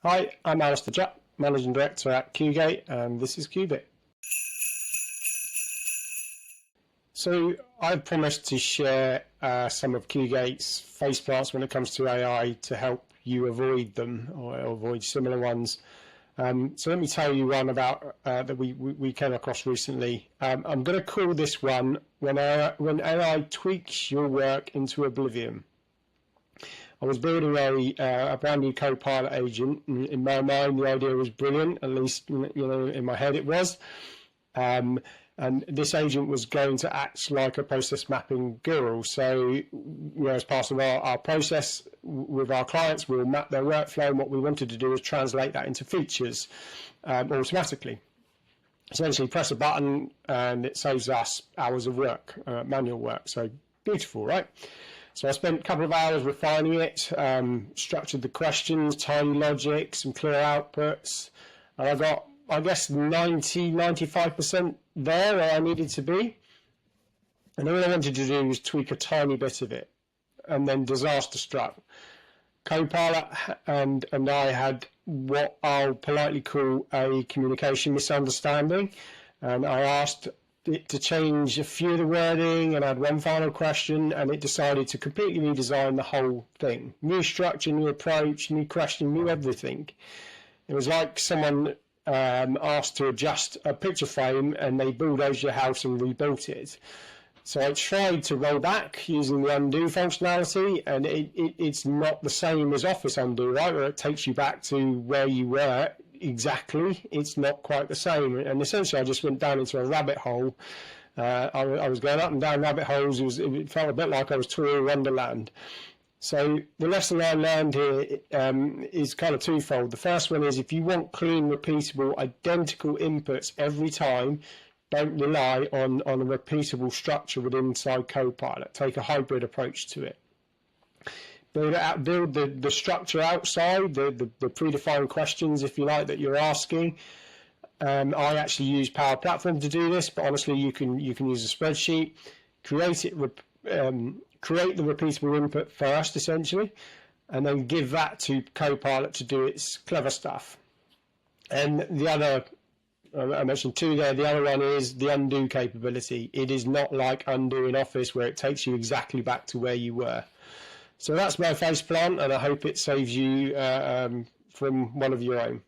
Hi, I'm Alastair, Managing Director at QGate, and this is QBit. So I promised to share some of QGate's faceplants when it comes to AI to help you avoid them or avoid similar ones. So let me tell you one about that we came across recently. I'm going to call this one when AI tweaks your work into oblivion. I was building a brand new Copilot agent. In my mind, the idea was brilliant. At least, in my head, it was. And this agent was going to act like a process mapping guru. So, as part of our process with our clients, we'll map their workflow. And what we wanted to do was translate that into features automatically. Essentially, press a button and it saves us hours of work, manual work. So beautiful, right? So I spent a couple of hours refining it, structured the questions, tiny logic, some clear outputs, and I got, I guess, 95% there where I needed to be. And all I wanted to do was tweak a tiny bit of it, and then disaster struck. Copilot and I had what I'll politely call a communication misunderstanding, and I asked it to change a few of the wording, and I had one final question, and it decided to completely redesign the whole thing. New structure, new approach, new question, new everything. It was like someone asked to adjust a picture frame and they bulldozed your house and rebuilt it. So I tried to roll back using the undo functionality, and it's not the same as Office undo, right, where it takes you back to where you were exactly. It's not quite the same, and essentially I just went down into a rabbit hole. I was going up and down rabbit holes. It felt a bit like I was touring Wonderland. So the lesson I learned here is kind of twofold. The first one is, if you want clean, repeatable, identical inputs every time, don't rely on a repeatable structure within inside Copilot. Take a hybrid approach to it. Build the structure outside, the predefined questions, if you like, that you're asking. I actually use Power Platform to do this, but honestly, you can use a spreadsheet. Create the repeatable input first, essentially, and then give that to Copilot to do its clever stuff. And the other, I mentioned two there, the other one is the undo capability. It is not like undo in Office where it takes you exactly back to where you were. So that's my faceplant, and I hope it saves you from one of your own.